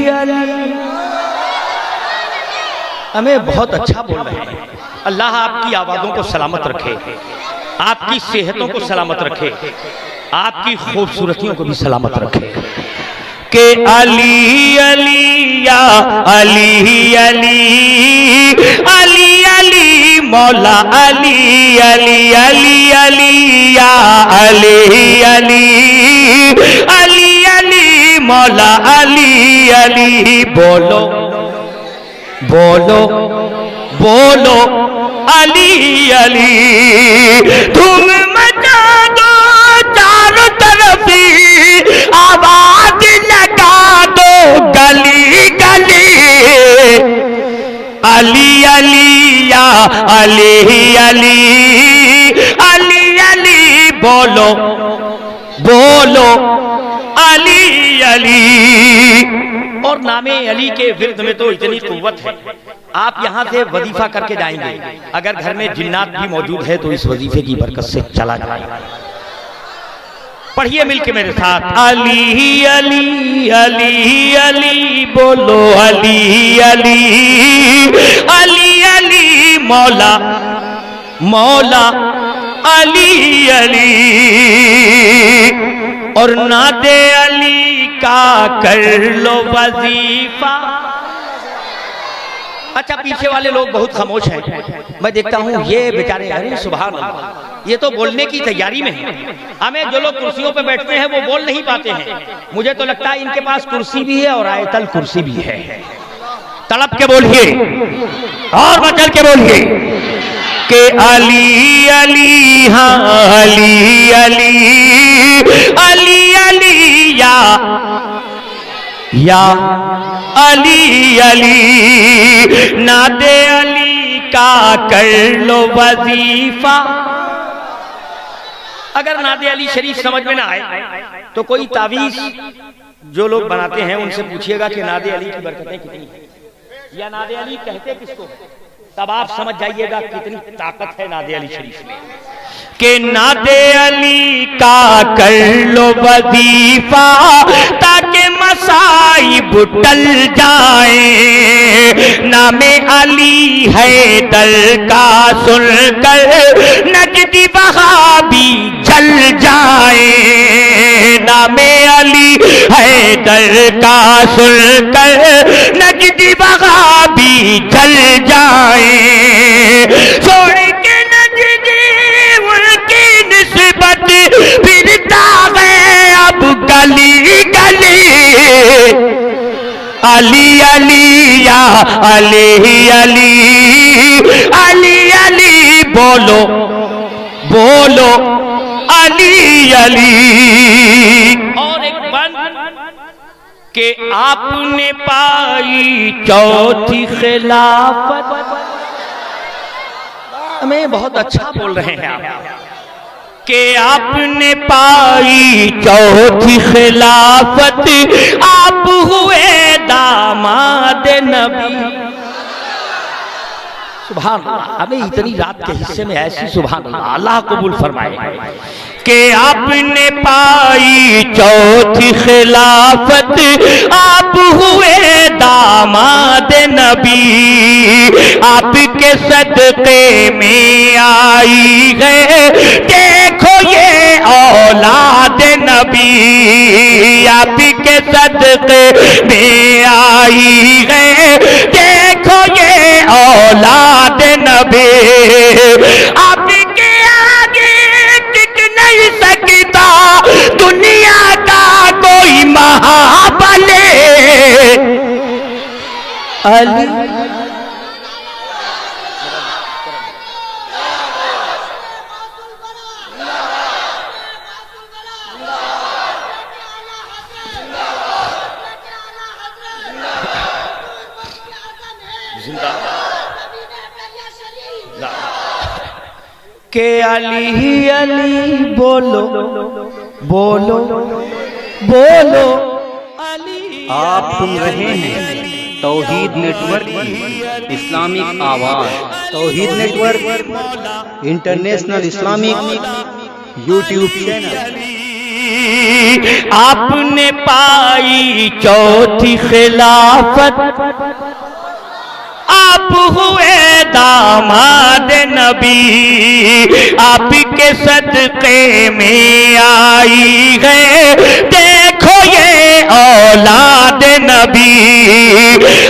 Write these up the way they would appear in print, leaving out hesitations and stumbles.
अली। हमें बहुत अच्छा बोल रहे हैं। अल्लाह आपकी आवाज़ों को सलामत रखे, आपकी सेहतों को सलामत रखे, आपकी खूबसूरतियों को भी सलामत रखे। के अली अली या अली अली अली अली मौला अली अली अली अली या अली अली अली अली मौला अली अली। बोलो बोलो बोलो अली अली। तुम मचा दो चारों तरफ आवाज लगा दो गली गली। अली अली या अली अली अली अली बोलो बोलो अली अली। और नामे अली के विरुद्ध में तो इतनी कुव्वत है, आप यहाँ से वजीफा करके जाएंगे, अगर घर में जिन्नात भी मौजूद है तो इस वजीफे की बरकत से चला जाएगा। पढ़िए मिलके मेरे साथ, अली अली अली अली बोलो अली अली अली अली मौला मौला अली अली। और नादे अली का कर लो वजीफा। अच्छा, पीछे वाले लोग बहुत खामोश हैं, मैं देखता हूँ ये बेचारे, अरे सुभान अल्लाह, ये तो बोलने की तैयारी में है। हमें जो लोग कुर्सियों पे बैठते हैं वो बोल नहीं पाते हैं, मुझे तो लगता है इनके पास कुर्सी भी है और आयतल कुर्सी भी है। तड़प के बोलिए और मचल के बोलिए के अली अली हाँ अली अली अली अली या अली अली। नादे अली का कर लो वजीफा। अगर नादे अली शरीफ समझ में ना आए तो कोई तावीज जो लोग बनाते हैं उनसे पूछिएगा कि नादे अली की बरकतें कितनी हैं या नादे अली कहते किसको, तब आप समझ जाइएगा कितनी ताकत है नादे अली शरीफ में। के नादे अली का कर लो वजीफा ताकि मसाइब टल जाए। नामे अली है दल का सुनकर नजदी वहाबी जल जाए। नामे अली है दल का सुनकर नजदी वहाबी जल जाए। छोड़ के नजदी उनकी निस्बत फिरता है अब गली गली। अली अली या अली अली अली अली बोलो बोलो अली अली। और एक बंद के आपने पाई चौथी खिलाफत। हमें बहुत अच्छा बोल रहे हैं आप कि आपने पाई चौथी खिलाफत, आप हुए दामाद नबी। सुभान अल्लाह, हमें इतनी रात के हिस्से में ऐसी सुभान अल्लाह, अल्लाह कबूल फरमाए कि आपने पाई चौथी खिलाफत, आप हुए दामाद नबी। आपके सदक़े में आई है देखो ये औलाद नबी। आपके सदक़े में आई है देखो ये औलाद नबी। आपके आगे टिक नहीं सकता दुनिया का कोई महाबले। अली के अली अली बोलो बोलो बोलो अली। आप सुन रहे हैं तौहीद नेटवर्क की इस्लामिक आवाज़। Tauheed network international Islamic YouTube channel. आपने पाई चौथी खिलाफत, आप हुए दामाद नबी, आपके सदक़े में आई है देखो ये औलाद नबी।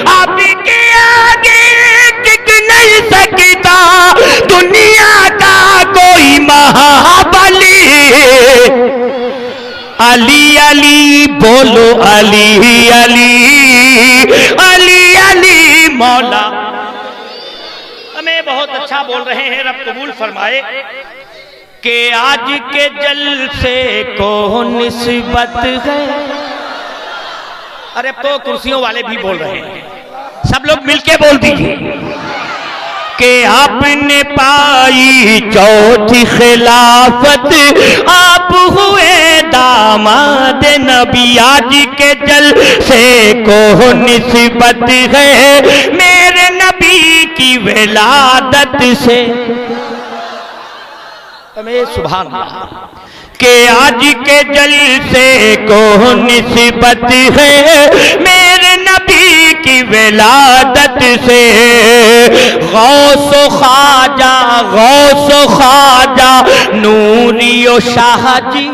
आपके आगे टिक नहीं सकता दुनिया का कोई महाबली। अली अली बोलो अली अली अली अली मौला। हमें बहुत अच्छा बोल रहे हैं, रब कबूल फरमाए कि आज के जलसे को निस्बत है। अरे तो कुर्सियों वाले भी बोल रहे हैं, सब लोग मिलके बोल दीजिए कि आपने पाई चौथी खिलाफत, आप हुए दामाद नबी। आज के जलसे को निस्बत है मेरे नबी की विलादत से। सुभान अल्लाह कि आज के जलसे को निस्बत है मेरे नबी की विलादत से। गौसो ख्वाजा नूरियो शाहजी,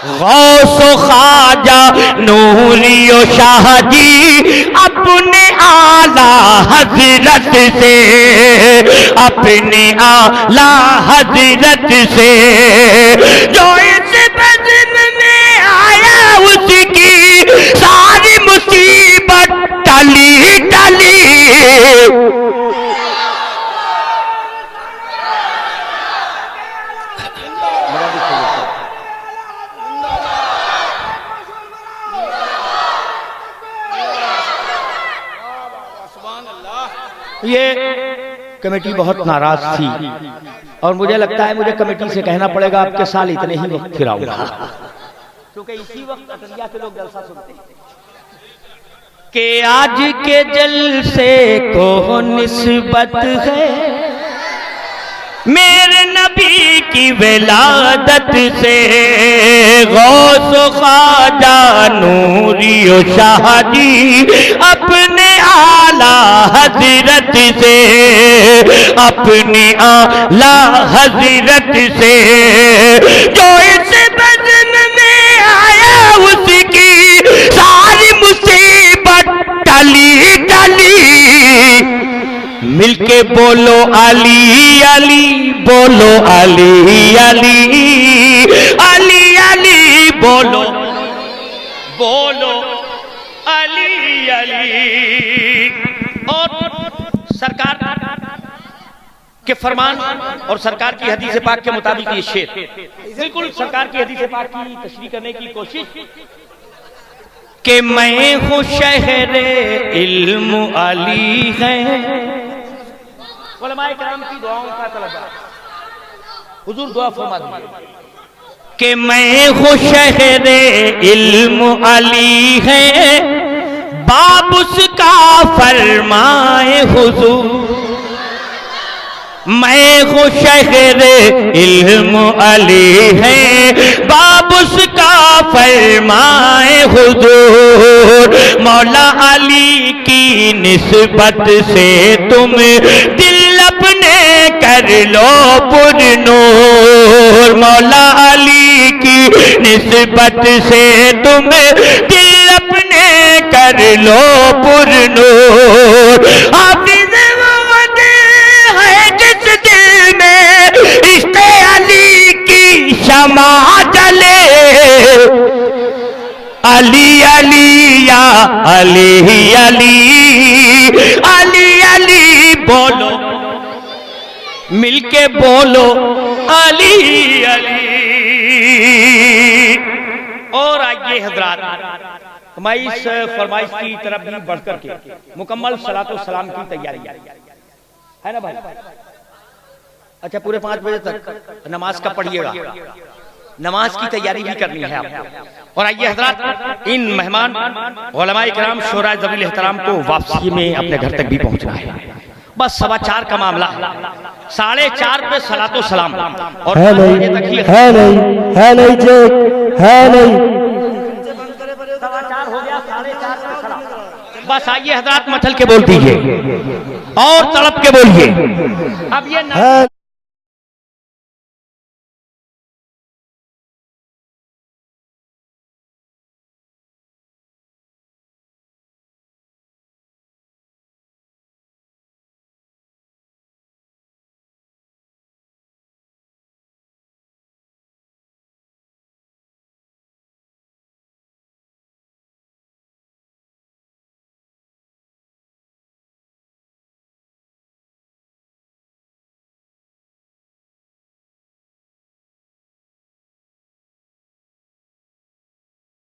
गौसो ख्वाजा नूरियो शाहजी अपने आला हजरत से, अपने आला हजरत से। जो इस बज़्म में आया उसकी सारी मुसीबत टली टली। ये कमेटी बहुत नाराज थी और मुझे लगता है मुझे कमेटी से कहना पड़ेगा आपके साल इतने ही वक्त फिराऊंगा, क्योंकि इसी वक्त अटलिया के लोग जलसा सुनते हैं कि आज के जलसे को निस्बत है मेरे नबी की विलादत से। गौस ख्वाजा नूरियो शाहजी अपने आला हजरत से, अपने आला हजरत से। जो इस बज़्म में आया उसकी सारी मुसीबत टली टली। मिलके बोलो अली अली बोलो अली अली अली अली बोलो बोलो अली अली। और सरकार के फरमान और सरकार की हदीस पाक के मुताबिक ये शेर बिल्कुल सरकार की हदीस पाक की तशरीह करने की कोशिश कि मैं हूँ शहरे इल्म अली है। उलमाए किराम की दुआओं का तलबा हुजूर दुआ फरमा दीजिए कि मैं हूँ शहरे इल्म अली है, बाब उसका फरमाए हुजूर। मैं हूँ शहरे इल्म अली है, बाब उसका फरमाए हुजूर। मौला अली की निस्बत से तुम दिल अपने कर लो पुरनूर। मौला अली की निस्बत से तुम दिल अपने कर लो पुरनूर। हाफिज़ मोहम्मद है जिस दिल में इश्क़े अली की शमा जले। अली अली या अली अली अली अली बोलो मिलके बोलो अली अली। और आइए हजरात हमारी इस फरमाइश की तरफ भी बढ़कर के मुकम्मल सलातो सलाम की तैयारी है ना भाई। अच्छा पूरे 5 बजे तक नमाज का पढ़िएगा, नमाज की तैयारी भी करनी है आपको। और आइए हजरात इन मेहमान उलमाए किराम शोरा ज़वील एहतराम को वापसी में अपने घर तक भी पहुंचना है। बस 4:15 का मामला है। 4:30 पे सलातो सलाम और है 5 बजे नहीं, तक ही है नहीं, है नहीं चेक, है नहीं। 4:15 हो गया, 4:30 पे सलाम। बस आइए हजरात, मथल के बोल दीजिए और तड़प के बोलिए। अब ये है